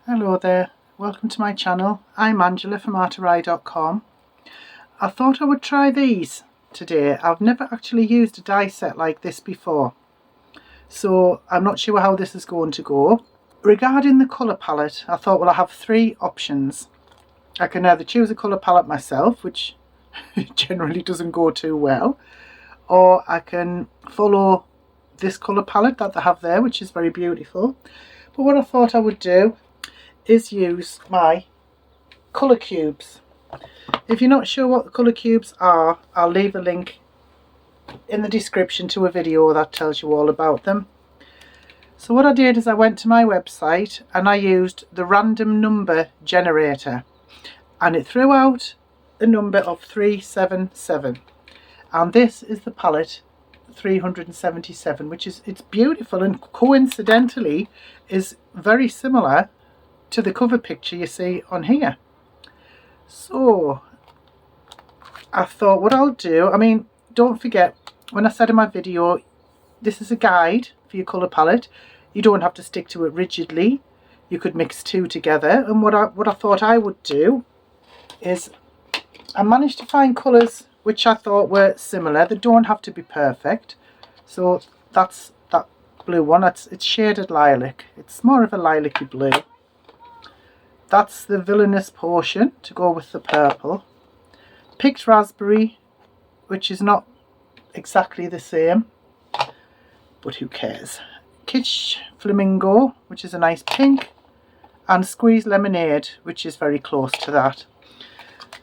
Hello there, welcome to my channel. I'm Angela from artorai.com. I thought I would try these today. I've never actually used a die set like this before, so I'm not sure how this is going to go. Regarding the colour palette, I thought, well, I have three options. I can either choose a colour palette myself, which generally doesn't go too well, or I can follow this colour palette that they have there, which is very beautiful. But what I thought I would do is use my colour cubes. If you're not sure what the colour cubes are, I'll leave a link in the description to a video that tells you all about them. So what I did is I went to my website and I used the random number generator, and it threw out a number of 377, and this is the palette 377, which is, it's beautiful, and coincidentally is very similar to the cover picture you see on here. So I thought what I'll do, I mean, don't forget, when I said in my video, this is a guide for your colour palette. You don't have to stick to it rigidly. You could mix two together, and what I thought I would do is I managed to find colours which I thought were similar. They don't have to be perfect. So that's that blue one. It's shaded lilac. It's more of a lilac-y blue. That's the villainous portion to go with the purple. Picked raspberry, which is not exactly the same, but who cares. Kitsch flamingo, which is a nice pink, and squeezed lemonade, which is very close to that.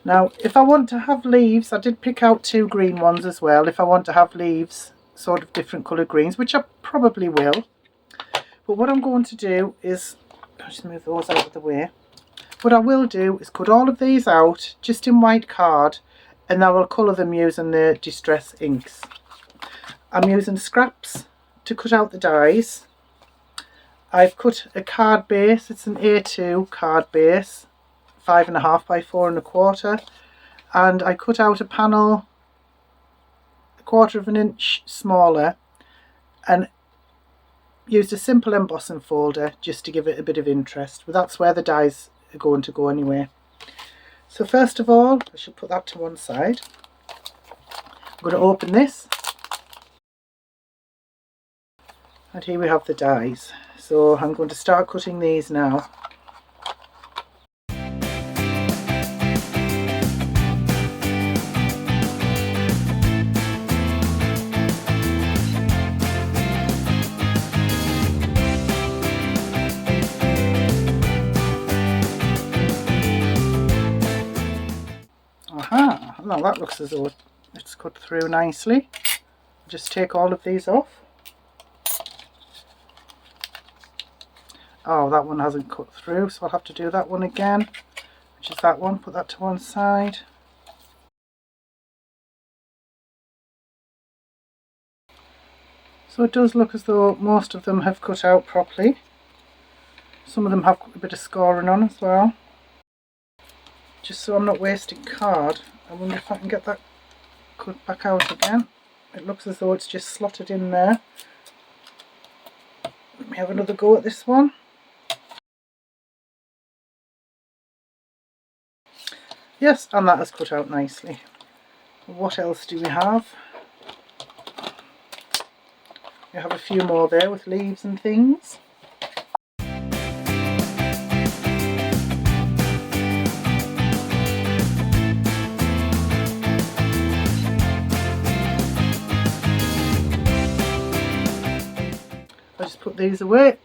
Now, if I want to have leaves, I did pick out two green ones as well. If I want to have leaves, sort of different coloured greens, which I probably will. But what I'm going to do is, I'll just move those out of the way. What I will do is cut all of these out just in white card, and I will colour them using the Distress inks. I'm using scraps to cut out the dies. I've cut a card base. It's an A2 card base, 5.5 by 4.25, and I cut out a panel 1/4 of an inch smaller and used a simple embossing folder just to give it a bit of interest. But that's where the dies are going to go anyway. So first of all, I should put that to one side. I'm going to open this, and here we have the dies. So I'm going to start cutting these now. Aha, now that looks as though it's cut through nicely. Just take all of these off. Oh, that one hasn't cut through, so I'll have to do that one again, which is that one. Put that to one side. So it does look as though most of them have cut out properly. Some of them have a bit of scoring on as well. Just so I'm not wasting card, I wonder if I can get that cut back out again. It looks as though it's just slotted in there. Let me have another go at this one. Yes, and that has cut out nicely. What else do we have? We have a few more there with leaves and things. I'll just put these away.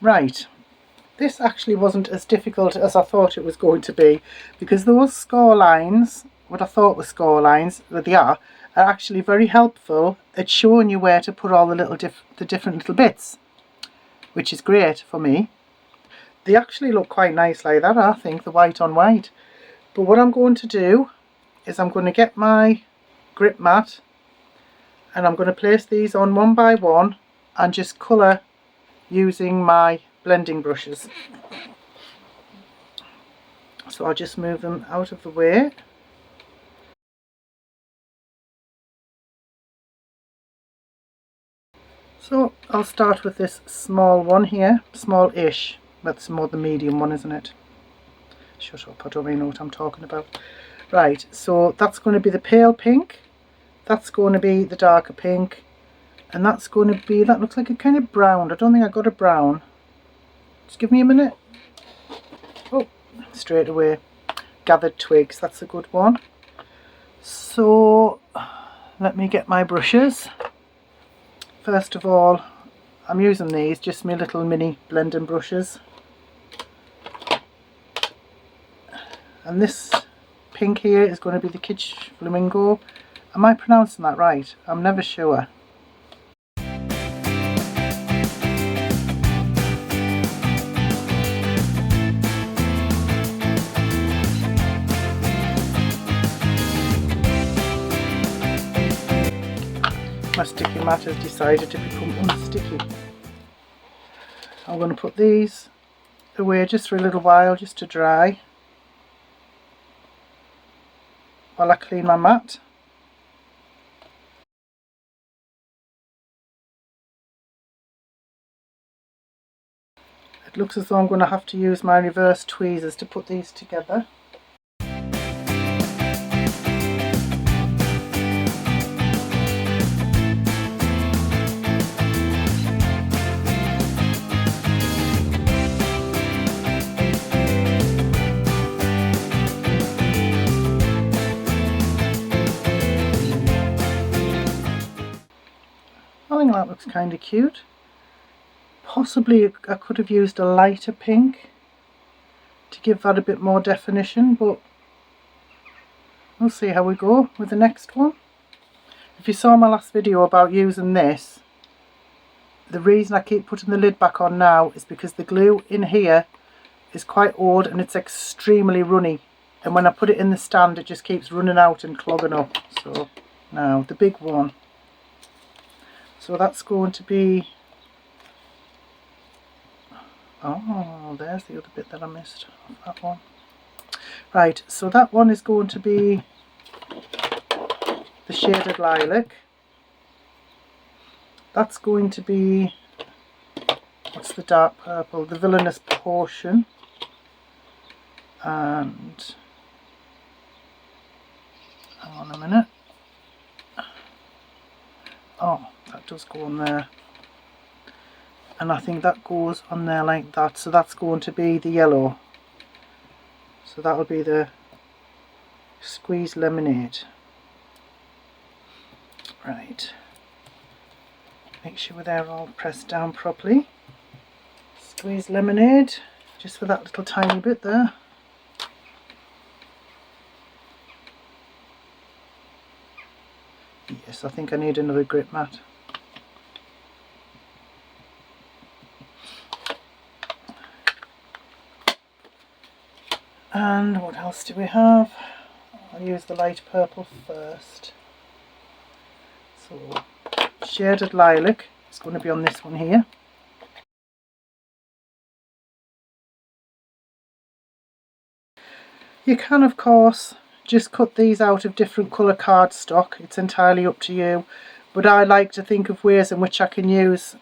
Right. This actually wasn't as difficult as I thought it was going to be, because those score lines, what I thought were score lines, but they are actually very helpful at showing you where to put all the different little bits, which is great for me. They actually look quite nice like that, I think, the white on white. But what I'm going to do is I'm going to get my grip mat and I'm going to place these on one by one and just colour using my blending brushes. So I'll just move them out of the way. So I'll start with this small one here, small-ish. That's more the medium one, isn't it? Shut up, I don't really know what I'm talking about. Right, so that's going to be the pale pink, that's going to be the darker pink, and that's going to be, that looks like a kind of brown. I don't think I got a brown. Just give me a minute. Oh, straight away. Gathered twigs, that's a good one. So let me get my brushes. First of all, I'm using these, just my little mini blending brushes. And this pink here is going to be the Kitsch Flamingo. Am I pronouncing that right? I'm never sure. My sticky mat has decided to become unsticky. I'm going to put these away just for a little while, just to dry, while I clean my mat. It looks as though I'm going to have to use my reverse tweezers to put these together. I think that looks kind of cute. Possibly I could have used a lighter pink to give that a bit more definition, but we'll see how we go with the next one. If you saw my last video about using this, the reason I keep putting the lid back on now is because the glue in here is quite old and it's extremely runny, and when I put it in the stand it just keeps running out and clogging up. So now the big one. So that's going to be, oh, there's the other bit that I missed, that one. Right, so that one is going to be the shaded lilac. That's going to be, what's the dark purple? The villainous portion. And, hang on a minute. Oh, that does go on there. And I think that goes on there like that. So that's going to be the yellow. So that'll be the squeezed lemonade. Right. Make sure they're all pressed down properly. Squeezed lemonade, just for that little tiny bit there. Yes, I think I need another grip mat. And what else do we have? I'll use the light purple first. So, shaded lilac is going to be on this one here. You can, of course, just cut these out of different colour cardstock. It's entirely up to you. But I like to think of ways in which I can use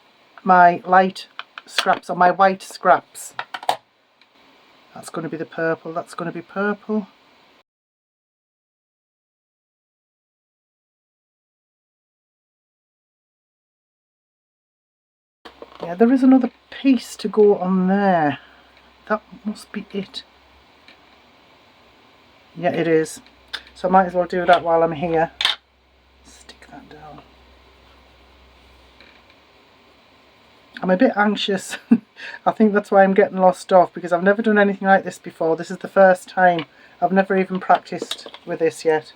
my light scraps or my white scraps. That's going to be the purple, that's going to be purple. Yeah, there is another piece to go on there. That must be it. Yeah, it is. So I might as well do that while I'm here. Stick that down. I'm a bit anxious. I think that's why I'm getting lost off, because I've never done anything like this before. This is the first time. I've never even practiced with this yet.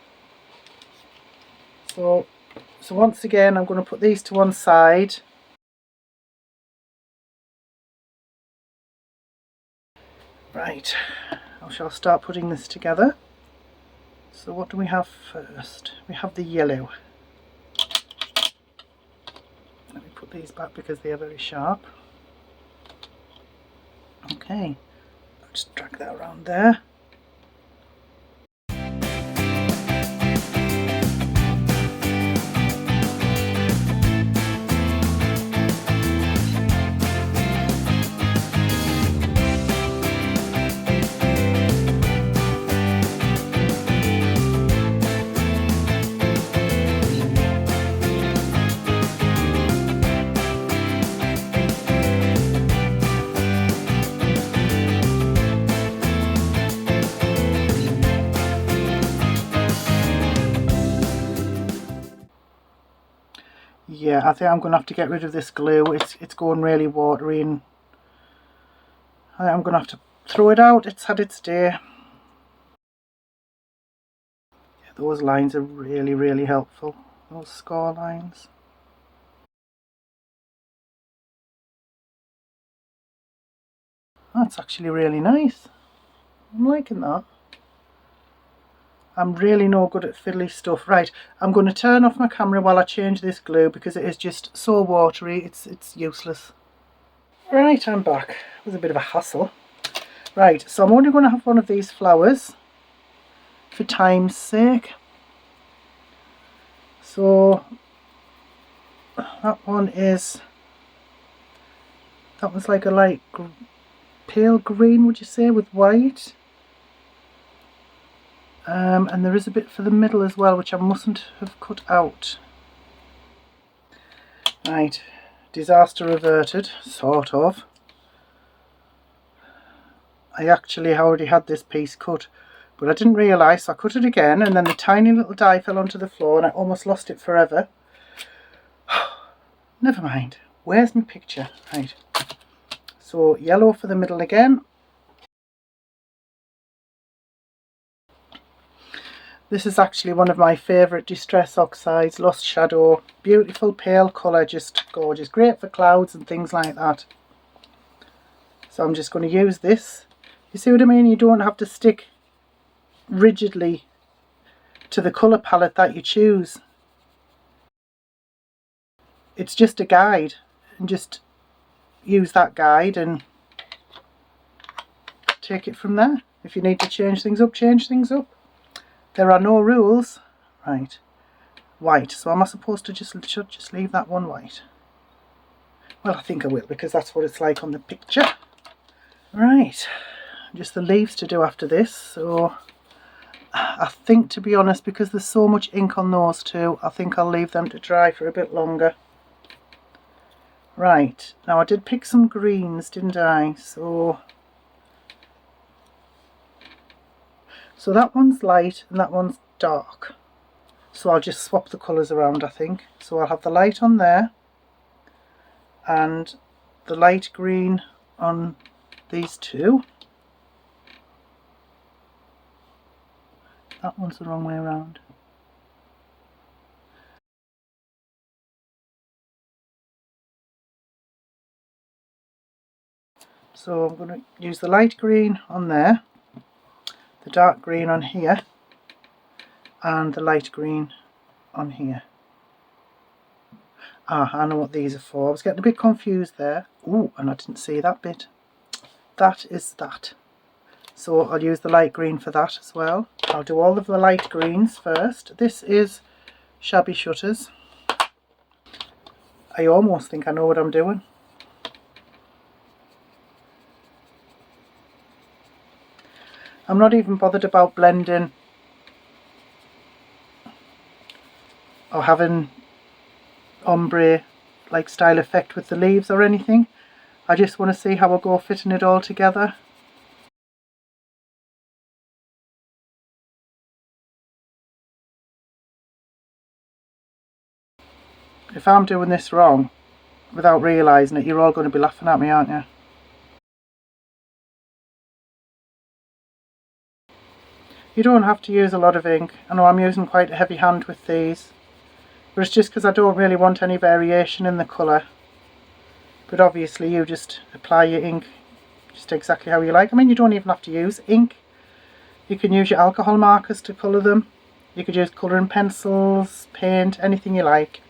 So once again, I'm going to put these to one side. Right, I shall start putting this together. So what do we have first? We have the yellow. Let me put these back because they are very sharp. Okay, I'll just drag that around there. Yeah, I think I'm going to have to get rid of this glue. It's going really watery, and I think I'm going to have to throw it out. It's had its day. Yeah, those lines are really, really helpful. Those score lines. That's actually really nice. I'm liking that. I'm really no good at fiddly stuff. Right, I'm going to turn off my camera while I change this glue because it is just so watery, it's useless. Right, I'm back. It was a bit of a hassle. Right, so I'm only going to have one of these flowers for time's sake. So that one's like a light pale green, would you say, with white. And there is a bit for the middle as well, which I mustn't have cut out. Right, disaster averted, sort of. I actually already had this piece cut, but I didn't realise, so I cut it again, and then the tiny little die fell onto the floor and I almost lost it forever. Never mind. Where's my picture? Right. So yellow for the middle again. This is actually one of my favourite Distress Oxides, Lost Shadow. Beautiful pale colour, just gorgeous. Great for clouds and things like that. So I'm just going to use this. You see what I mean? You don't have to stick rigidly to the colour palette that you choose. It's just a guide, and just use that guide and take it from there. If you need to change things up, change things up. There are no rules. Right, white. So am I supposed to just leave that one white? Well, I think I will, because that's what it's like on the picture. Right, just the leaves to do after this. So I think, to be honest, because there's so much ink on those two, I think I'll leave them to dry for a bit longer. Right, now I did pick some greens, didn't I? So that one's light and that one's dark. So I'll just swap the colours around, I think. So I'll have the light on there and the light green on these two. That one's the wrong way around. So I'm going to use the light green on there, the dark green on here, and the light green on here. Ah, I know what these are for. I was getting a bit confused there. Ooh, and I didn't see that bit. That is that. So I'll use the light green for that as well. I'll do all of the light greens first. This is Shabby Shutters. I almost think I know what I'm doing. I'm not even bothered about blending or having ombre like style effect with the leaves or anything. I just want to see how I go fitting it all together. If I'm doing this wrong without realising it, you're all going to be laughing at me, aren't you? You don't have to use a lot of ink. I know I'm using quite a heavy hand with these, but it's just because I don't really want any variation in the colour. But obviously you just apply your ink just exactly how you like. I mean, you don't even have to use ink. You can use your alcohol markers to colour them. You could use colouring pencils, paint, anything you like.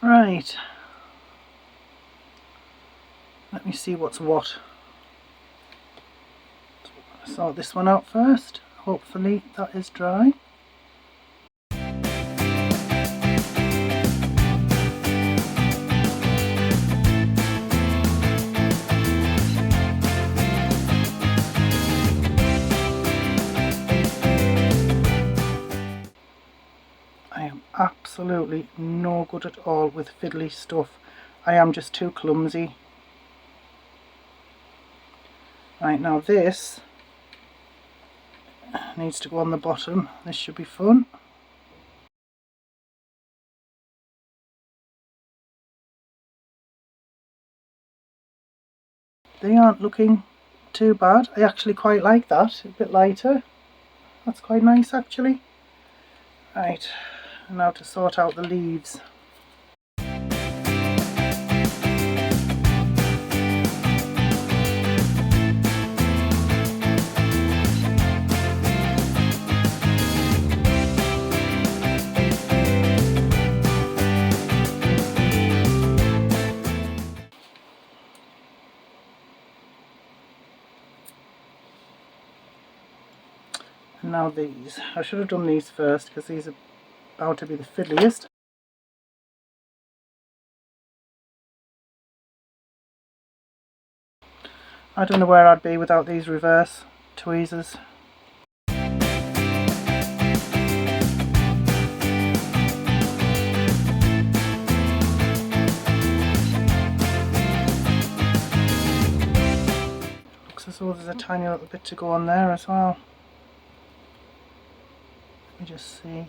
Right. Let me see what's what. Sort this one out first. Hopefully that is dry. I am absolutely no good at all with fiddly stuff. I am just too clumsy. Right, now this needs to go on the bottom. This should be fun. They aren't looking too bad. I actually quite like that, a bit lighter. That's quite nice actually. Right, and now to sort out the leaves. And now these. I should have done these first because these are about to be the fiddliest. I don't know where I'd be without these reverse tweezers. Looks as though there's a tiny little bit to go on there as well. Let me just see.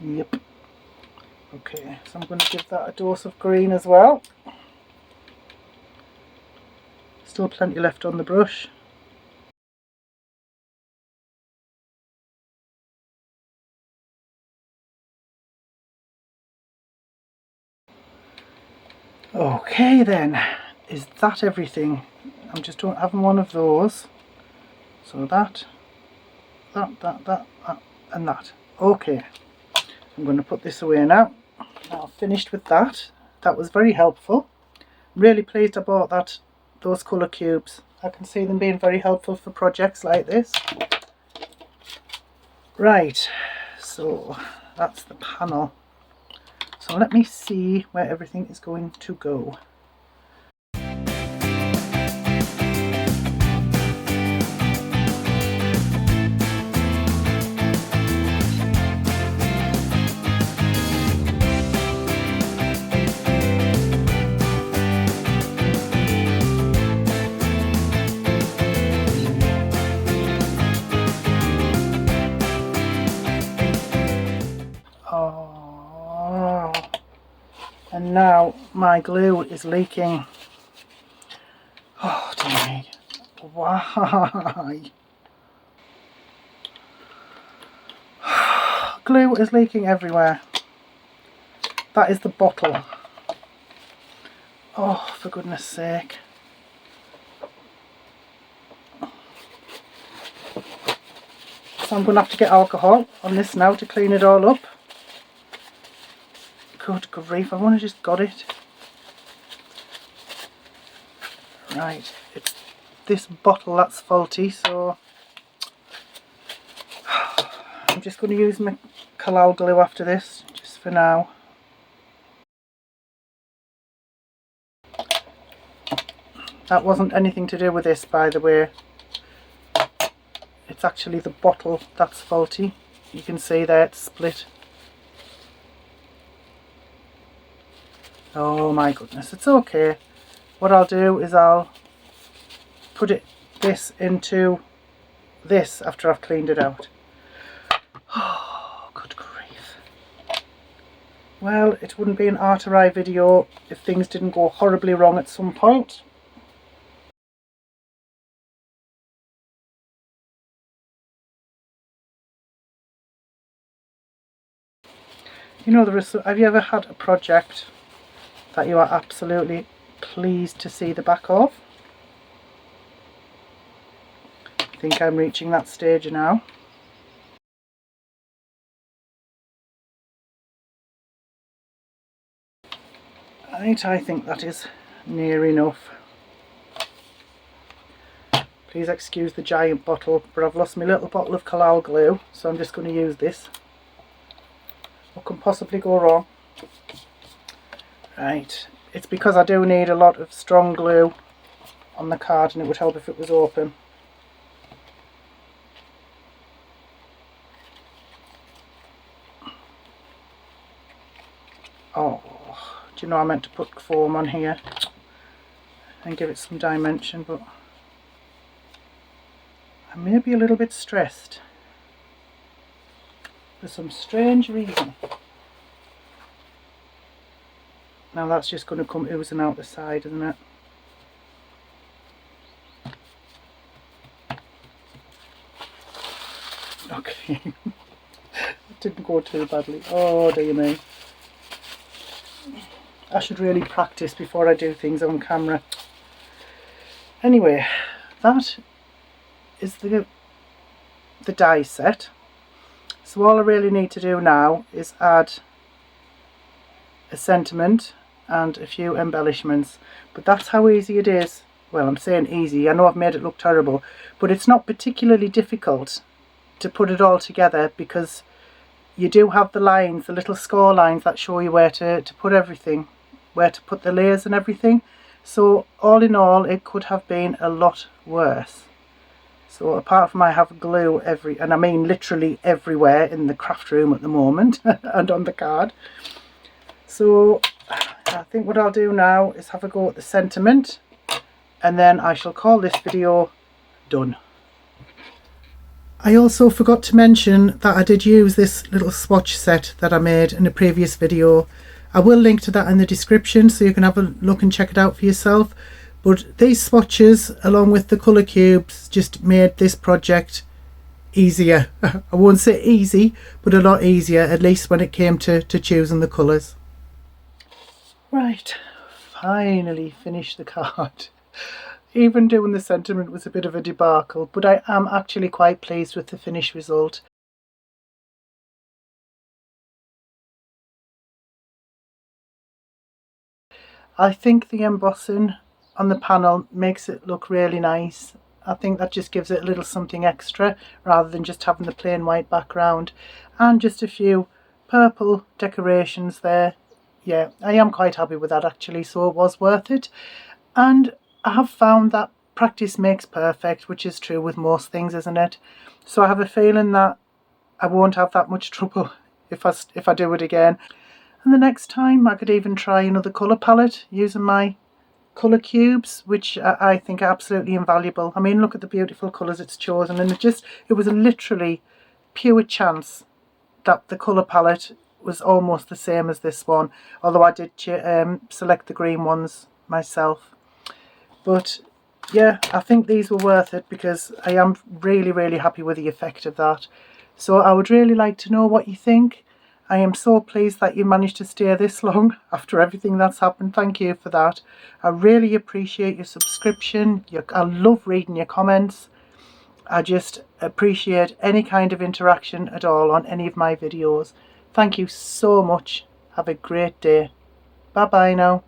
Yep. Okay, so I'm going to give that a dose of green as well. Still plenty left on the brush. Okay then, is that everything? I'm just having one of those. So that, and that. Okay, I'm going to put this away now. Now finished with that. That was very helpful. Really pleased I bought those colour cubes. I can see them being very helpful for projects like this. Right, so that's the panel. So let me see where everything is going to go. And now my glue is leaking. Oh dear me. Why? Glue is leaking everywhere. That is the bottle. Oh, for goodness sake. So I'm going to have to get alcohol on this now to clean it all up. Good grief, I've only just got it. Right, it's this bottle that's faulty, so I'm just going to use my Collal glue after this, just for now. That wasn't anything to do with this, by the way. It's actually the bottle that's faulty. You can see there it's split. Oh my goodness, it's okay. What I'll do is I'll put this into this after I've cleaned it out. Oh, good grief. Well, it wouldn't be an Art-a-Rai video if things didn't go horribly wrong at some point. You know, have you ever had a project that you are absolutely pleased to see the back of? I think I'm reaching that stage now. Right, I think that is near enough. Please excuse the giant bottle, but I've lost my little bottle of Collal glue, so I'm just going to use this. What can possibly go wrong? Right, it's because I do need a lot of strong glue on the card, and it would help if it was open. Oh, do you know I meant to put foam on here and give it some dimension, but I may be a little bit stressed for some strange reason. Now that's just going to come oozing out the side, isn't it? Okay. It didn't go too badly. Oh dear me. I should really practice before I do things on camera. Anyway, that is the die set. So all I really need to do now is add a sentiment and a few embellishments. But that's how easy it is. Well, I'm saying easy. I know I've made it look terrible, but it's not particularly difficult to put it all together, because you do have the lines, the little score lines that show you where to put everything, where to put the layers and everything. So all in all, it could have been a lot worse. So apart from I have glue and I mean literally everywhere in the craft room at the moment and on the card. So I think what I'll do now is have a go at the sentiment, and then I shall call this video done. I also forgot to mention that I did use this little swatch set that I made in a previous video. I will link to that in the description so you can have a look and check it out for yourself. But these swatches along with the colour cubes just made this project easier. I won't say easy, but a lot easier, at least when it came to choosing the colours. Right, finally finished the card. Even doing the sentiment was a bit of a debacle, but I am actually quite pleased with the finished result. I think the embossing on the panel makes it look really nice. I think that just gives it a little something extra rather than just having the plain white background, and just a few purple decorations there. Yeah, I am quite happy with that actually, so it was worth it. And I have found that practice makes perfect, which is true with most things, isn't it? So I have a feeling that I won't have that much trouble if I do it again. And the next time I could even try another colour palette using my colour cubes, which I think are absolutely invaluable. I mean, look at the beautiful colours it's chosen, and it was a literally pure chance that the colour palette was almost the same as this one, although I did select the green ones myself. But yeah, I think these were worth it because I am really, really happy with the effect of that. So I would really like to know what you think. I am so pleased that you managed to stay this long after everything that's happened. Thank you for that. I really appreciate your subscription. I love reading your comments. I just appreciate any kind of interaction at all on any of my videos. Thank you so much. Have a great day. Bye bye now.